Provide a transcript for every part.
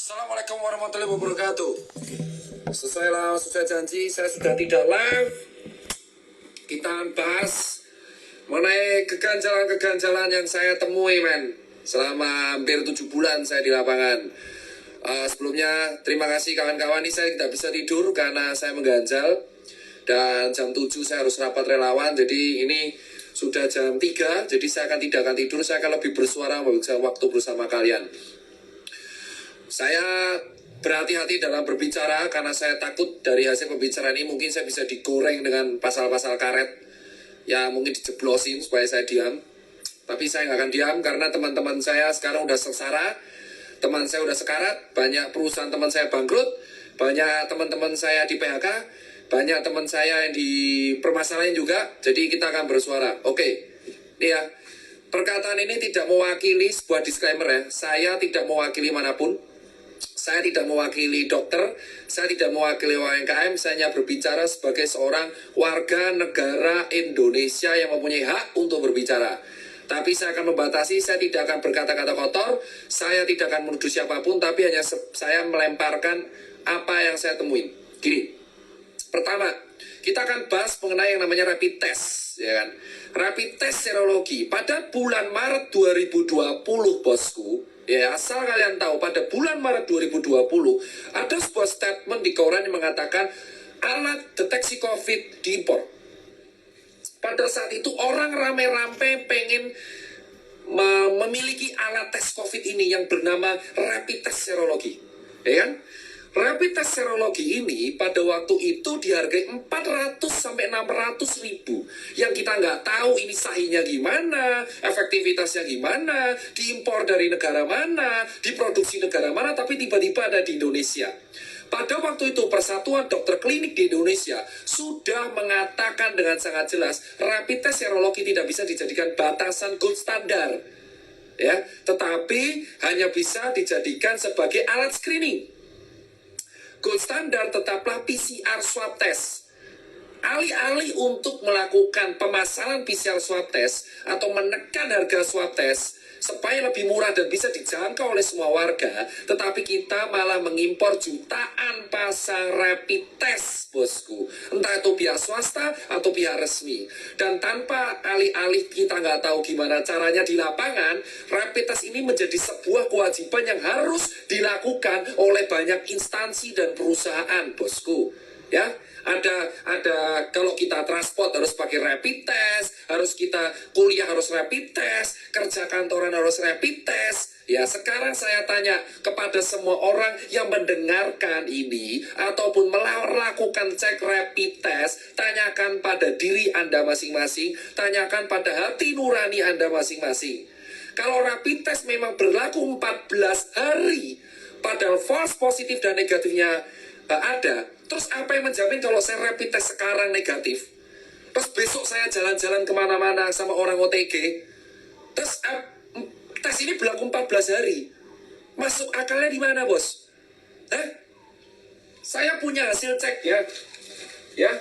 Assalamualaikum warahmatullahi wabarakatuh. Sesuai janji, saya sudah tidak live. Kita bahas mengenai keganjalan-keganjalan yang saya temui, men. Selama hampir 7 bulan saya di lapangan. Sebelumnya, terima kasih kawan-kawan. Ini saya tidak bisa tidur karena saya mengganjal. Dan jam 7 saya harus rapat relawan. Jadi ini sudah jam 3. Jadi saya tidak akan tidur. Saya akan lebih bersuara waktu bersama kalian. Saya berhati-hati dalam berbicara karena saya takut dari hasil pembicaraan ini mungkin saya bisa digoreng dengan pasal-pasal karet. Ya mungkin dijeblosin supaya saya diam. Tapi saya nggak akan diam karena teman-teman saya sekarang udah sengsara. Teman saya udah sekarat. Banyak perusahaan teman saya bangkrut. Banyak teman-teman saya di PHK. Banyak teman saya yang dipermasalahin juga. Jadi kita akan bersuara. Oke. Ini ya. Perkataan ini tidak mewakili sebuah disclaimer ya. Saya tidak mewakili manapun. Saya tidak mewakili dokter, saya tidak mewakili UMKM, saya hanya berbicara sebagai seorang warga negara Indonesia yang mempunyai hak untuk berbicara. Tapi saya akan membatasi, saya tidak akan berkata-kata kotor, saya tidak akan menuduh siapapun, tapi hanya saya melemparkan apa yang saya temuin. Gini, pertama, kita akan bahas mengenai yang namanya rapid test, ya kan? Rapid test serologi pada bulan Maret 2020, bosku. Ya, asal kalian tahu, pada bulan Maret 2020, ada sebuah statement di koran yang mengatakan alat deteksi COVID diimpor. Pada saat itu orang rame-rame pengen memiliki alat tes COVID ini yang bernama rapid test serologi. Ya kan? Rapid test serologi ini pada waktu itu dihargai 400 sampai 600 ribu. Yang kita nggak tahu ini sahihnya gimana, efektivitasnya gimana, diimpor dari negara mana, diproduksi negara mana, tapi tiba-tiba ada di Indonesia. Pada waktu itu Persatuan Dokter Klinik di Indonesia sudah mengatakan dengan sangat jelas rapid test serologi tidak bisa dijadikan batasan gold standar. Ya, tetapi hanya bisa dijadikan sebagai alat screening. Gold standar tetaplah PCR swab test. Alih-alih untuk melakukan pemasaran PCR swab test atau menekan harga swab test supaya lebih murah dan bisa dijangkau oleh semua warga, tetapi kita malah mengimpor jutaan pasang rapid test, bosku. Entah itu pihak swasta atau pihak resmi. Dan tanpa alih-alih kita nggak tahu gimana caranya di lapangan, rapid test ini menjadi sebuah kewajiban yang harus dilakukan oleh banyak instansi dan perusahaan, bosku. Ya, ada kalau kita transport harus pakai rapid test, harus kita kuliah harus rapid test, kerja kantoran harus rapid test. Ya, sekarang saya tanya kepada semua orang yang mendengarkan ini ataupun melakukan cek rapid test, tanyakan pada diri Anda masing-masing, tanyakan pada hati nurani Anda masing-masing. Kalau rapid test memang berlaku 14 hari, padahal false positif dan negatifnya ada, terus apa yang menjamin kalau saya rapid test sekarang negatif, terus besok saya jalan-jalan kemana-mana sama orang OTG, terus tes ini berlaku 14 hari, masuk akalnya di mana, bos? Saya punya hasil ceknya, ya,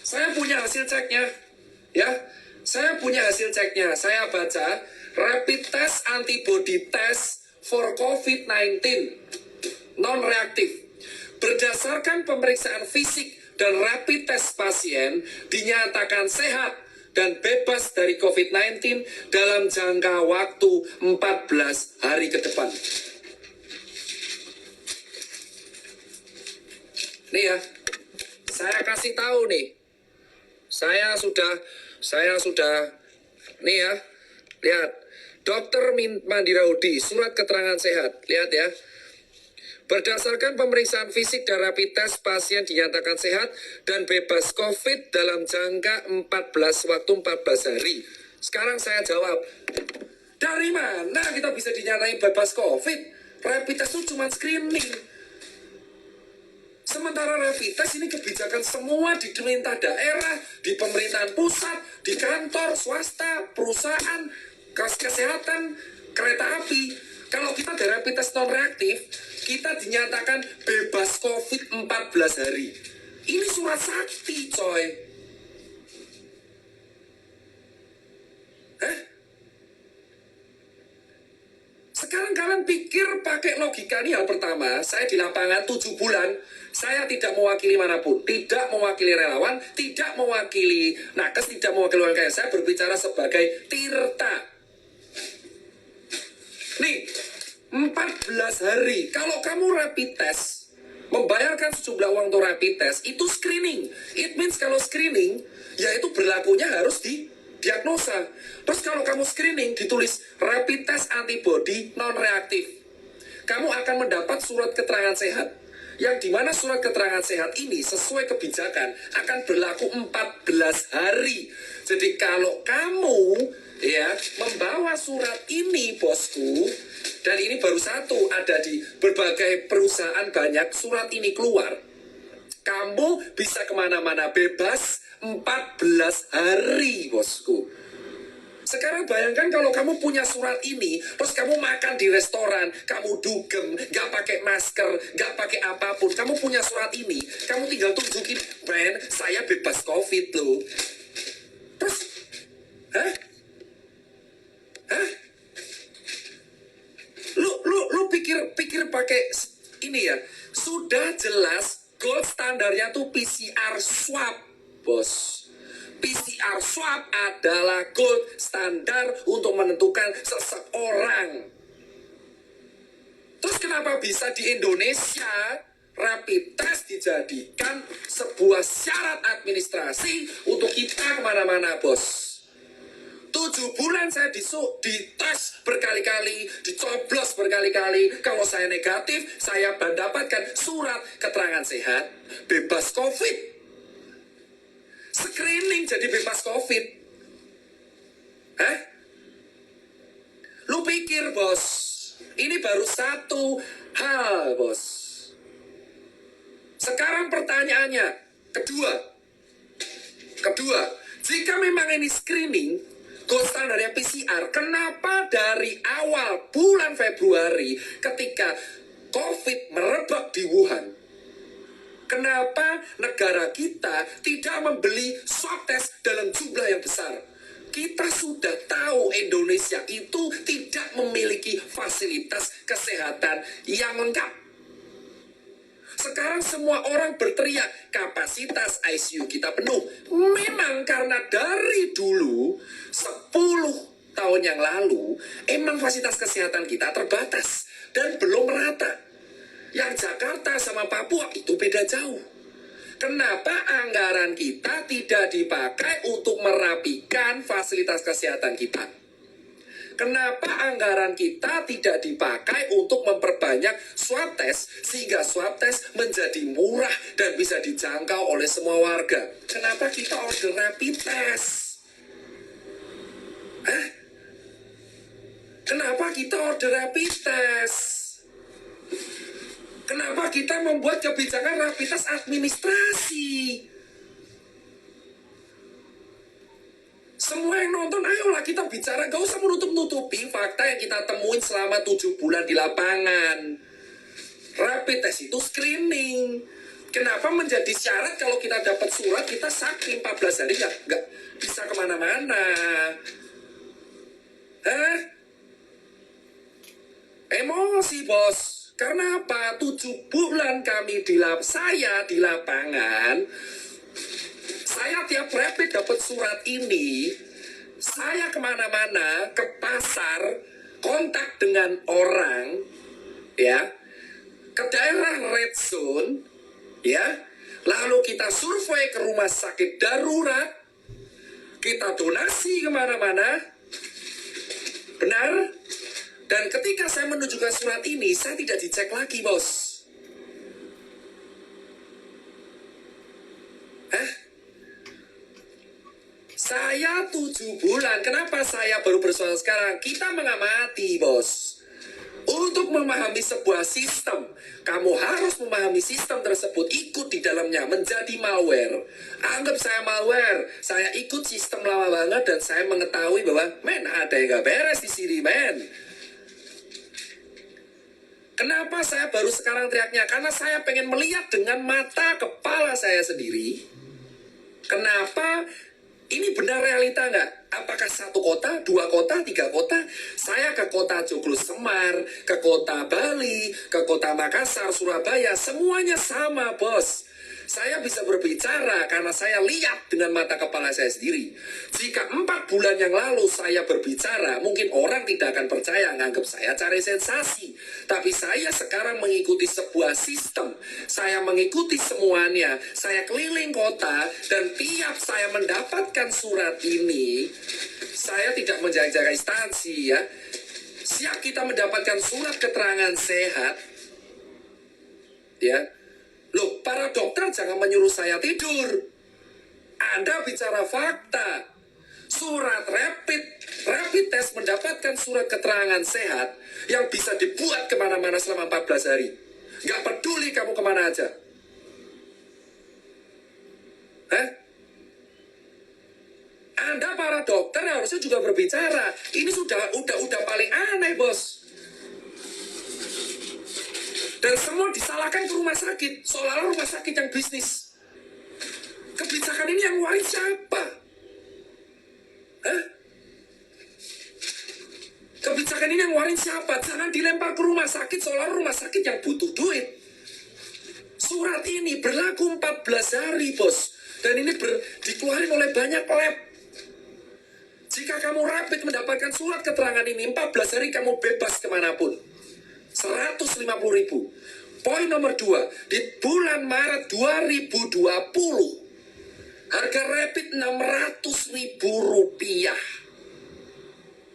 saya punya hasil ceknya, ya, saya punya hasil ceknya, saya baca rapid test antibody test for COVID-19 non-reaktif. Berdasarkan pemeriksaan fisik dan rapid test pasien dinyatakan sehat dan bebas dari COVID-19 dalam jangka waktu 14 hari ke depan. Nih ya, saya kasih tahu nih. Saya sudah nih ya. Lihat. Dr. Mandiraudi, surat keterangan sehat. Lihat ya. Berdasarkan pemeriksaan fisik dan rapid test, pasien dinyatakan sehat dan bebas COVID dalam jangka 14 hari. Sekarang saya jawab, dari mana kita bisa dinyatain bebas COVID? Rapid test itu cuma screening. Sementara rapid test ini kebijakan semua di pemerintah daerah, di pemerintahan pusat, di kantor, swasta, perusahaan, kesehatan, kereta api. Kalau kita ada rapid test non-reaktif, kita dinyatakan bebas COVID 14 hari. Ini surat sakti, coy. Sekarang Sekarang kalian pikir pakai logika ini hal pertama, saya di lapangan 7 bulan, saya tidak mewakili manapun, tidak mewakili relawan, tidak mewakili nakes, tidak mewakili UMKM, saya berbicara sebagai Tirta. Nih, 14 hari, kalau kamu rapid test, membayarkan sejumlah uang untuk rapid test, itu screening. It means kalau screening, ya itu berlakunya harus di diagnosa. Terus kalau kamu screening ditulis rapid test antibody non-reaktif, kamu akan mendapat surat keterangan sehat. Yang dimana surat keterangan sehat ini sesuai kebijakan akan berlaku 14 hari. Jadi kalau kamu ya membawa surat ini bosku, dan ini baru satu, ada di berbagai perusahaan banyak surat ini keluar, kamu bisa kemana-mana bebas 14 hari bosku. Sekarang bayangkan kalau kamu punya surat ini, terus kamu makan di restoran, kamu dugem, gak pakai masker, gak pakai apapun, kamu punya surat ini, kamu tinggal tunjukin, Ben, saya bebas COVID loh. Terus, hah? Lu pikir pakai ini ya, sudah jelas gold standarnya tuh PCR swab, bos. PCR swab adalah gold standar untuk menentukan seseorang. Terus kenapa bisa di Indonesia rapid test dijadikan sebuah syarat administrasi untuk kita kemana-mana, bos? 7 bulan saya dites berkali-kali, dicoblos berkali-kali. Kalau saya negatif, saya mendapatkan surat keterangan sehat, bebas COVID. Screening jadi bebas COVID. Hah? Lu pikir, bos, ini baru satu hal, bos. Sekarang pertanyaannya, kedua, jika memang ini screening, gold standarnya PCR, kenapa dari awal bulan Februari ketika COVID merebak di Wuhan, kenapa negara kita tidak membeli swab test dalam jumlah yang besar? Kita sudah tahu Indonesia itu tidak memiliki fasilitas kesehatan yang lengkap. Sekarang semua orang berteriak, kapasitas ICU kita penuh. Memang karena dari dulu, 10 tahun yang lalu, emang fasilitas kesehatan kita terbatas dan belum merata. Yang Jakarta sama Papua itu beda jauh. Kenapa anggaran kita tidak dipakai untuk merapikan fasilitas kesehatan kita? Kenapa anggaran kita tidak dipakai untuk memperbanyak swab test sehingga swab test menjadi murah dan bisa dijangkau oleh semua warga? Kenapa kita order rapid test? Hah? Kenapa kita order rapid test? Kenapa kita membuat kebijakan rapid test administrasi? Semua yang nonton, ayolah kita bicara. Gak usah menutup-nutupi fakta yang kita temuin selama 7 bulan di lapangan. Rapid test itu screening. Kenapa menjadi syarat kalau kita dapat surat, kita sakit 14 hari gak bisa kemana-mana? Hah? Emosi, bos. Karena apa? 7 bulan kami saya di lapangan, saya tiap rapid dapat surat ini, saya kemana-mana, ke pasar, kontak dengan orang, ya, ke daerah red zone, ya, lalu kita survei ke rumah sakit darurat, kita donasi kemana-mana, benar? Dan ketika saya menunjukkan surat ini, saya tidak dicek lagi, bos. Hah? Saya 7 bulan, kenapa saya baru bersuara sekarang? Kita mengamati, bos. Untuk memahami sebuah sistem, kamu harus memahami sistem tersebut, ikut di dalamnya, menjadi malware. Anggap saya malware, saya ikut sistem lama banget dan saya mengetahui bahwa, men, ada yang gak beres di sini, men. Kenapa saya baru sekarang teriaknya? Karena saya pengen melihat dengan mata kepala saya sendiri. Kenapa? Ini benar realita nggak? Apakah satu kota, dua kota, tiga kota? Saya ke kota Joglo Semar, ke kota Bali, ke kota Makassar, Surabaya, semuanya sama, bos. Saya bisa berbicara karena saya lihat dengan mata kepala saya sendiri. Jika 4 bulan yang lalu saya berbicara, mungkin orang tidak akan percaya, nganggap saya cari sensasi. Tapi saya sekarang mengikuti sebuah sistem. Saya mengikuti semuanya. Saya keliling kota, dan tiap saya mendapatkan surat ini, saya tidak menjaga instansi ya. Siap kita mendapatkan surat keterangan sehat, ya. Loh, para dokter jangan menyuruh saya tidur. Anda bicara fakta. Surat rapid test mendapatkan surat keterangan sehat yang bisa dibuat kemana-mana selama 14 hari. Gak peduli kamu kemana aja. Hah? Anda para dokter harusnya juga berbicara. Ini udah paling aneh, bos. Dan semua disalahkan ke rumah sakit, seolah-olah rumah sakit yang bisnis. Kebijakan ini yang waris siapa? Hah? Kebijakan ini yang waris siapa? Jangan dilempar ke rumah sakit, seolah-olah rumah sakit yang butuh duit. Surat ini berlaku 14 hari, bos. Dan ini dikeluarin oleh banyak lab. Jika kamu rapid mendapatkan surat keterangan ini, 14 hari kamu bebas kemanapun. 150.000. Poin nomor 2, di bulan Maret 2020 harga rapid 600.000 rupiah.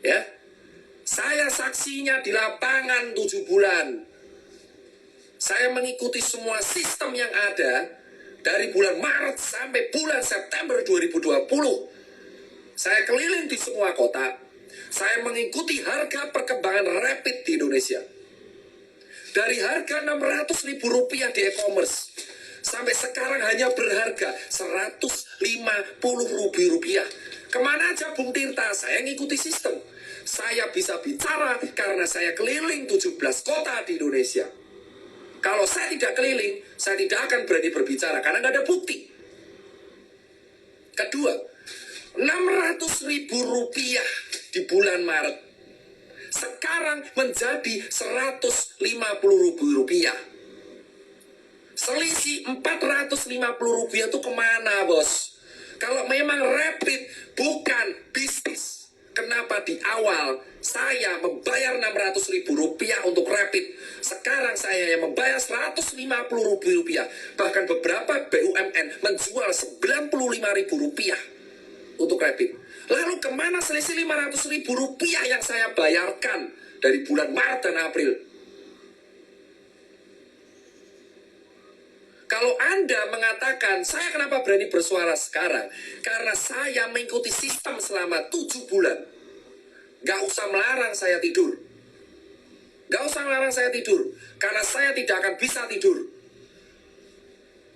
Ya, saya saksinya di lapangan 7 bulan. Saya mengikuti semua sistem yang ada dari bulan Maret sampai bulan September 2020. Saya keliling di semua kota. Saya mengikuti harga perkembangan rapid di Indonesia. Dari harga 600.000 rupiah di e-commerce sampai sekarang hanya berharga 150.000 rupiah. Kemana aja Bung Tirta, saya ngikuti sistem. Saya bisa bicara karena saya keliling 17 kota di Indonesia. Kalau saya tidak keliling, saya tidak akan berani berbicara karena nggak ada bukti. Kedua, 600.000 rupiah di bulan Maret sekarang menjadi 150.000 rupiah. Selisih 450 rupiah itu kemana, bos? Kalau memang rapid bukan bisnis, kenapa di awal saya membayar 600.000 rupiah untuk rapid? Sekarang saya yang membayar 150.000 rupiah. Bahkan beberapa BUMN menjual 95.000 rupiah untuk rapid. Lalu kemana selisih 500.000 rupiah yang saya bayarkan dari bulan Maret dan April? Kalau Anda mengatakan, saya kenapa berani bersuara sekarang? Karena saya mengikuti sistem selama 7 bulan. Gak usah melarang saya tidur. Gak usah melarang saya tidur. Karena saya tidak akan bisa tidur.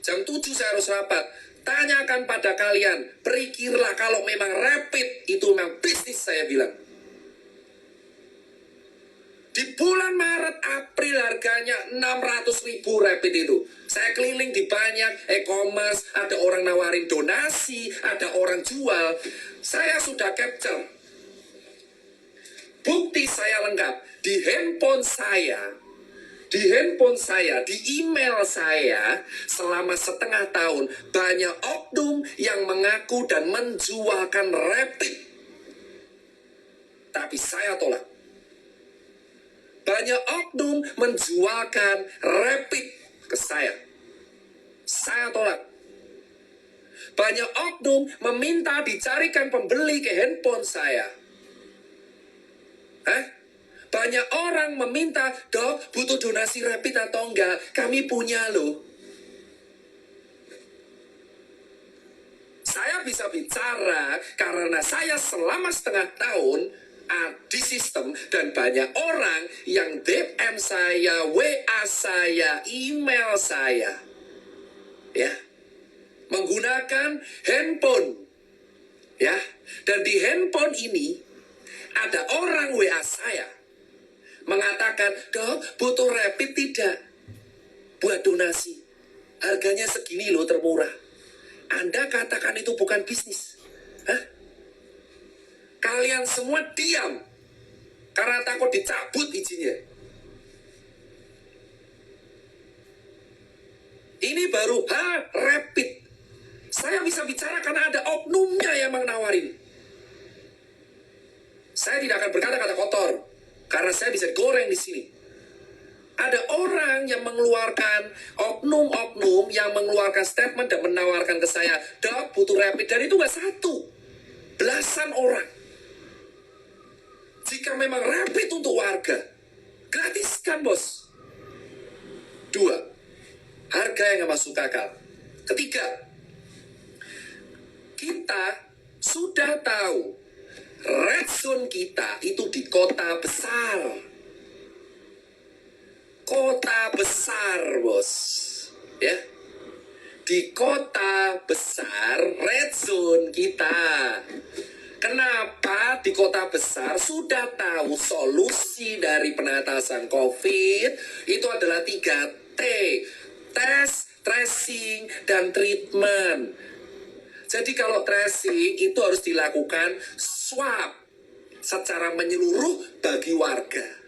Jam 7 saya harus rapat. Tanyakan pada kalian, berpikirlah kalau memang rapid itu memang bisnis, saya bilang. Di bulan Maret, April harganya 600.000 rapid itu. Saya keliling di banyak e-commerce, ada orang nawarin donasi, ada orang jual. Saya sudah capture. Bukti saya lengkap. Di handphone saya, di email saya, selama setengah tahun, banyak oknum yang mengaku dan menjualkan rapid. Tapi saya tolak. Banyak oknum menjualkan rapid ke saya. Saya tolak. Banyak oknum meminta dicarikan pembeli ke handphone saya. Hah? Banyak orang meminta, dok, butuh donasi rapid atau enggak? Kami punya loh. Saya bisa bicara karena saya selama setengah tahun di sistem, dan banyak orang yang DM saya, WA saya, email saya, ya, menggunakan handphone, ya, dan di handphone ini ada orang WA saya mengatakan, dok, butuh rapid tidak? Buat donasi. Harganya segini loh, termurah. Anda katakan itu bukan bisnis. Hah? Kalian semua diam karena takut dicabut izinnya. Ini baru rapid. Saya bisa bicara karena ada oknumnya yang menawarin. Saya tidak akan berkata-kata kotor karena saya bisa goreng di sini. Ada orang yang mengeluarkan, oknum-oknum yang mengeluarkan statement dan menawarkan ke saya, Dok, butuh rapid. Dan itu nggak satu, belasan orang. Jika memang rapid untuk warga, gratiskan, bos. 2, harga yang nggak masuk akal. 3, kita sudah tahu red zone kita itu di kota besar. Kota besar, bos. Ya. Di kota besar, red zone kita. Kenapa di kota besar? Sudah tahu solusi dari penatasan COVID itu adalah 3T. Tes, tracing, dan treatment. Jadi kalau tracing itu harus dilakukan swab secara menyeluruh bagi warga.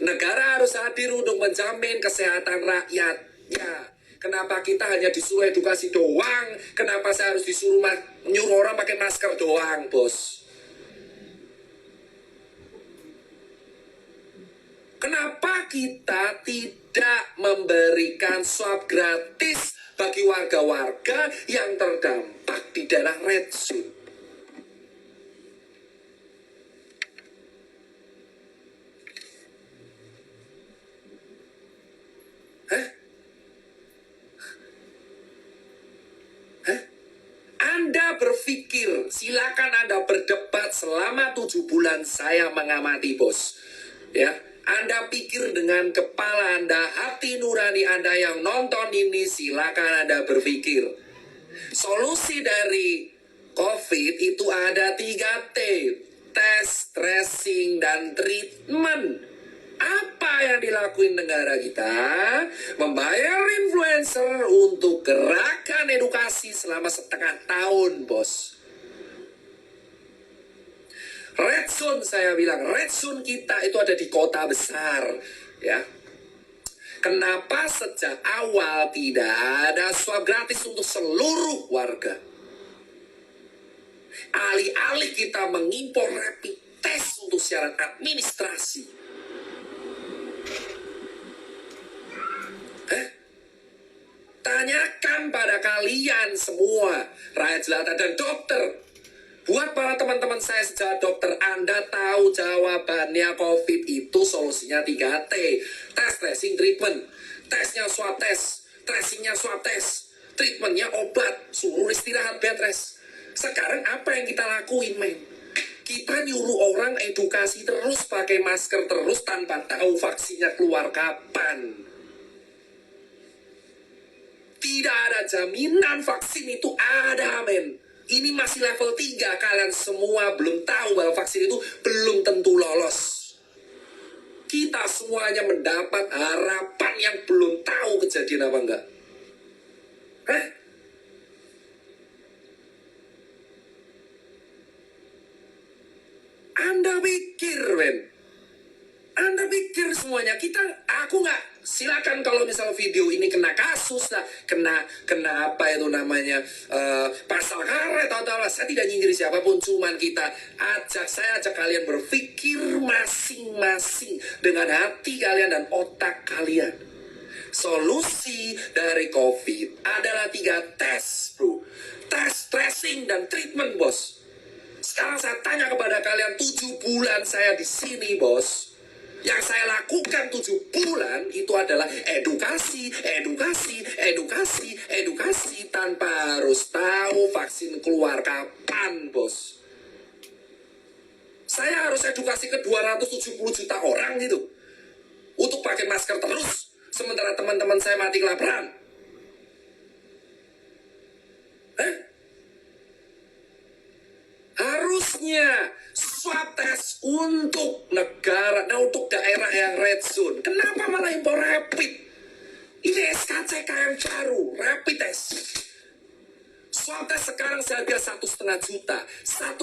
Negara harus hadir untuk menjamin kesehatan rakyat. Ya, kenapa kita hanya disuruh edukasi doang? Kenapa saya harus disuruh nyuruh orang pakai masker doang, bos? Kenapa kita tidak memberikan swab gratis bagi warga-warga yang terdampak di daerah red zone? Anda berpikir, silakan Anda berdebat selama 7 bulan saya mengamati, bos. Ya, Anda pikir dengan kepala Anda, hati nurani Anda yang nonton ini, silakan Anda berpikir. Solusi dari COVID itu ada 3T, tes, tracing, dan treatment. Apa yang dilakuin negara kita? Membayar influencer untuk gerakan edukasi selama setengah tahun, bos. Red zone, saya bilang, red zone kita itu ada di kota besar, ya. Kenapa sejak awal tidak ada swab gratis untuk seluruh warga? Alih-alih kita mengimpor rapid test untuk syarat administrasi. Tanyakan pada kalian semua, rakyat jelata dan dokter. Buat para teman-teman saya sejak dokter, Anda tahu jawabannya COVID itu solusinya 3T. Tes, tracing, treatment. Tesnya swab tes, tracingnya swab tes, treatmentnya obat, suruh istirahat bed rest. Sekarang apa yang kita lakuin, men? Kita nyuruh orang edukasi terus, pakai masker terus tanpa tahu vaksinnya keluar kapan. Tidak ada jaminan vaksin itu ada, men. Ini masih level 3. Kalian semua belum tahu bahwa vaksin itu belum tentu lolos. Kita semuanya mendapat harapan yang belum tahu kejadian apa enggak. Anda pikir, men? Anda pikir semuanya aku nggak, silakan kalau misal video ini kena kasus lah, kena apa itu namanya, pasal karet atau apa, saya tidak nyindir siapapun, cuman saya ajak kalian berpikir masing-masing dengan hati kalian dan otak kalian. Solusi dari COVID adalah 3 tes, bro. Tes, tracing, dan treatment, bos. Sekarang saya tanya kepada kalian, 7 bulan saya di sini, bos. Yang saya lakukan 7 bulan itu adalah edukasi tanpa harus tahu vaksin keluar kapan, bos. Saya harus edukasi ke 270 juta orang gitu untuk pakai masker terus, sementara teman-teman saya mati kelaparan. Harusnya swab test untuk negara, untuk daerah yang red zone. Kenapa malah impor rapid? Ini SKCK yang baru, rapid test. Swab tes sekarang seharga 1,5 juta, 1,9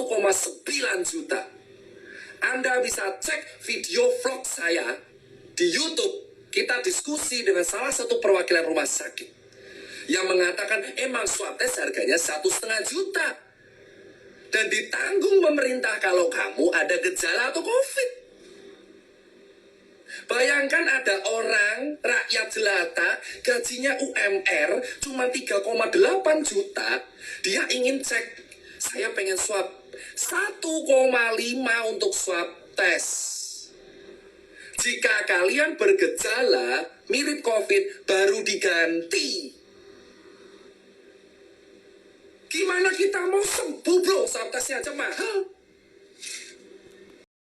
juta. Anda bisa cek video vlog saya di YouTube. Kita diskusi dengan salah satu perwakilan rumah sakit yang mengatakan emang swab tes harganya 1,5 juta dan ditanggung pemerintah kalau kamu ada gejala atau COVID. Bayangkan ada orang rakyat jelata gajinya UMR cuma 3,8 juta, dia ingin cek, saya pengen swab 1,5 untuk swab tes. Jika kalian bergejala mirip COVID baru diganti. Gimana kita mau sembuh bro, swab tesnya aja mahal.